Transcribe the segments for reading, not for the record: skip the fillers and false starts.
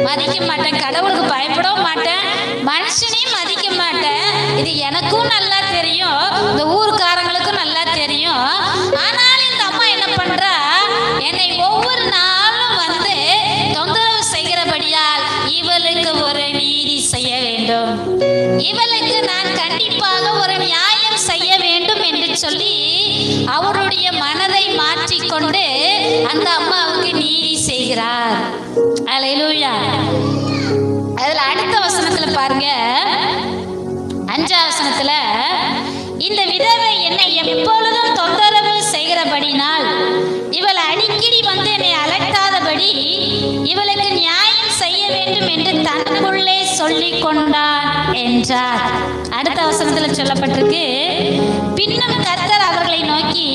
மதிக்க மாட்டேன், கடவுளுக்கு பயப்படவும் மாட்டேன், மனுஷனையும் மதிக்க மாட்டேன். இது எனக்கும் நல்லா தெரியும், இந்த ஊருக்காரங்களுக்கும் நல்லா தெரியும். ஆனாலும் இந்த அம்மா என்ன பண்றா, என்னை ஒவ்வொரு நாளும் வந்து தொந்தரவு செய்கிறபடியால் இவளுக்கு ஒரு நீதி செய்ய வேண்டும், இவளுக்கு நான் கண்டிப்பாக ஒரு நியாயம் செய்ய வேண்டும் என்று சொல்லி அவருடைய மனதை மாற்றிக்கொண்டு அந்த அம்மாவுக்கு நீதி செய்கிறார். அல்லேலூயா. அதுல அடுத்த வசனத்துல பாருங்க, 5ஆம் வசனத்துல, இந்த விதவை என்னை எப்பொழுதும் தொந்தரவு செய்கிறபடினால் இவள் அடிக்கடி வந்து என்னை அலட்டாதபடி இவளுக்கு நியாயம் செய்ய வேண்டும் என்று தனக்குள்ளே சொல்லிக் கொண்டான் என்றார். அடுத்த வசனத்துல சொல்லப்பட்டிருக்கு, பின்னும் கர்த்தர் அவர்களை நோக்கி,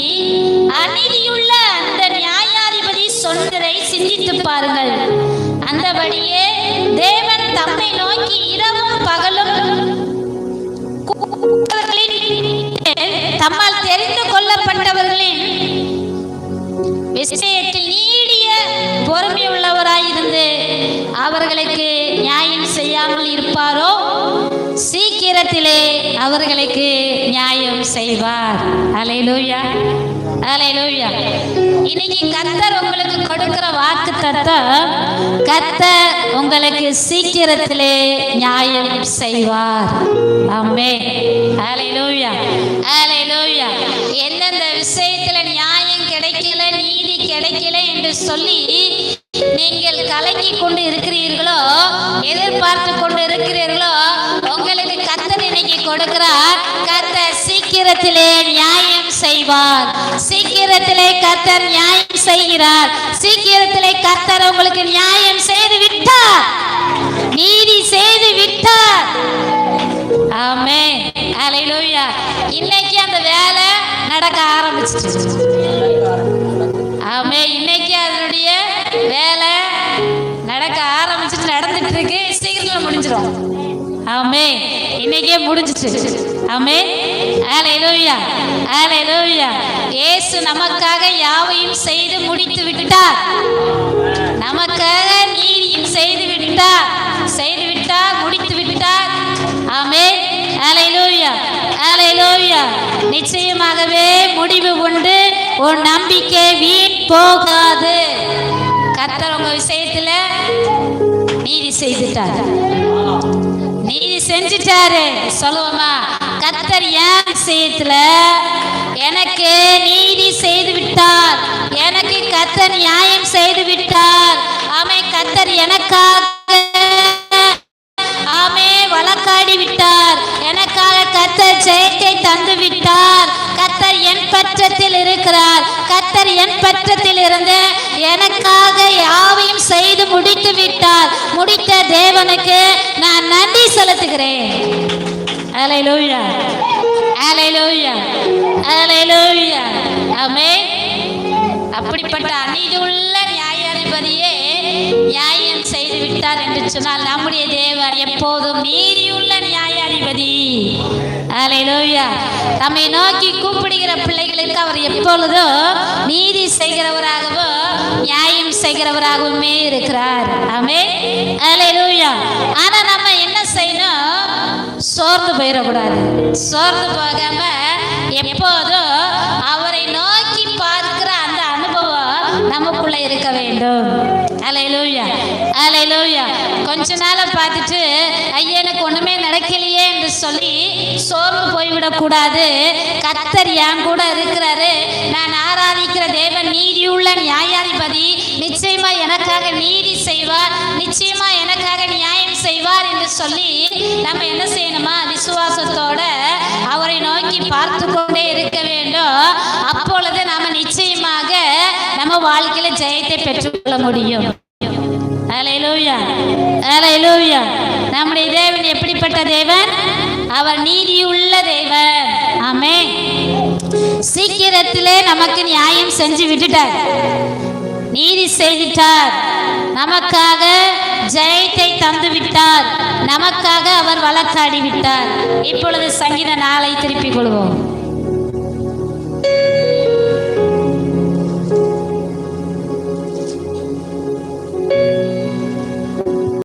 அநீதியுள்ள அந்த நியாயாதிபதி சொன்னதை சிந்தித்து பாருங்கள். அந்தபடியே தேவன் தம்மை நோக்கி இரவும் பகலும் தம்மால் தெரிந்து கொள்ளப்பட்டவர்களின் விஷயத்தில் நீடிய பொறுமையுள்ளவராயிருந்து அவர்களுக்கு நியாயம் செய்யாமல் இருப்பாரோ, சீக்கிரத்திலே அவர்களுக்கு நியாயம் செய்வார். அல்லேலூயா, அல்லேலூயா. இன்னைக்கு கர்த்தர் உங்களுக்கு கொடுக்கிற வாக்குத்தத்தம், கர்த்தர் உங்களுக்கு சீக்கிரத்திலே நியாயம் செய்வார். ஆமென். அல்லேலூயா, அல்லேலூயா. எந்தெந்த விஷயத்துல நியாயம் கிடைக்கல, நீதி கிடைக்கல என்று சொல்லி நீங்கள் கலங்கி கொண்டு இருக்கிறீர்களோ, எதிர்பார்த்து கொண்டு இருக்கிறீர்களோ, உங்களுக்கு கர்த்தர் இன்னைக்கு கொடுக்கிறார். கர்த்தர் சீக்கிரத்திலே நியாயம் செய்வார், சீக்கிரத்திலே கர்த்தர் நியாயம் செய்கிறார், சீக்கிரத்திலே கர்த்தர் உங்களுக்கு நியாயம் செய்து விட்டார், நீதி செய்து விட்டார். ஆமென். அல்லேலூயா. இன்னைக்கு அந்த வேலை நடக்க ஆரம்பிச்சிச்சு. ஆமென். இன்னைக்கு அதனுடைய வேலை நடக்க ஆரம்பிச்சிட்டு நடந்துட்டு இருக்கு. சீக்கிரத்துல முடிஞ்சிடும். ஆமென். இன்னைக்கே முடிஞ்சிச்சு. ஆமென். அல்லேலூயா, அல்லேலூயா. இயேசு நமக்காக யாவையும் செய்து முடித்து விட்டார், நமக்காக நீதியும் செய்து விட்டார், முடித்து விட்டார். ஆமென். அல்லேலூயா, அல்லேலூயா. நிச்சயமாகவே முடிவு உண்டு, உன் நம்பிக்கை வீண் போகாது. கர்த்தர் உங்க விஷயத்துல நீதி செய்துட்டார், நீதி செஞ்சிட்டாரு. சொல்லுவோமா, கர்த்தர் என் விஷயத்துல எனக்கு நீதி செய்து விட்டார், எனக்கு கர்த்தர் நியாயம் செய்து விட்டார். ஆமென். கர்த்தர் எனக்காக வழக்காடி விட்டார், எனக்காக கர்த்தர் ஜெயத்தை தந்து விட்டார். கர்த்தர் என் பட்சத்தில் இருக்கிறார், கர்த்தர் என் பட்சத்தில் இருந்து எனக்காக யாவையும் செய்து முடித்து விட்டார். முடித்த தேவனுக்கு நான் நன்றி செலுத்துகிறேன். அல்லேலூயா, அல்லேலூயா, அல்லேலூயா. ஆமென். அப்படிப்பட்ட அநீதியுள்ள நியாயாதிபதியே நியாயம் செய்து விட்டார் என்று சொன்னால் நம்முடைய தேவன் எப்போதும் நீதியுள்ள நியாயாதிபதி. அல்லேலூயா. நம்மை நோக்கி கூப்பிடுகிற பிள்ளைகளுக்கு அவர் எப்பொழுதும் நீதி செய்கிறவராகவும் நியாயம் செய்கிறவராகவுமே இருக்கிறார். ஆமென். அல்லேலூயா. ஆனா நம்ம என்ன செய்யணும், சோர்ந்து போயிடக்கூடாது. சோர்ந்து போகாம எப்போதும் அவரை நோக்கி பார்க்கிற அந்த அனுபவம் நமக்குள்ள இருக்க வேண்டும். அல்லேலூயா, அல்லேலூயா. கொஞ்ச நாளை பார்த்துட்டு ஐயா எனக்கு ஒண்ணுமே நடக்கலையே என்று சொல்லி சோர்ந்து போய்விடக்கூடாது. கர்த்தர் என் கூட இருக்கிறாரு, நான் ஆராதிக்கிற தேவன் நீதியுள்ள நியாயாதிபதி, நிச்சயமா எனக்காக நீதி செய்வார், நிச்சயமா எனக்காக நியாயம் செய்வார் என்று சொல்லி நம்ம என்ன செய்யணுமா, விசுவாசத்தோட அவரை நோக்கி பார்த்து கொண்டே இருக்க வேண்டும். அப்பொழுது நம்ம நிச்சயமாக நம்ம வாழ்க்கையில ஜெயத்தை பெற்றுக்கொள்ள முடியும். அல்லேலூயா, அல்லேலூயா. நம்முடைய தேவன் எப்படிப்பட்ட தேவன், அவர் நீதியுள்ள தேவன். ஆமென். சீக்கிரத்திலே நமக்கு நியாயம் செஞ்சு விட்டுட்டார், நீதி செய்துட்டார், நமக்காக ஜெயத்தை தந்து விட்டார், நமக்காக அவர் வழக்காடி விட்டார். இப்பொழுது சங்கீத 4 திருப்பிக் கொள்வோம்.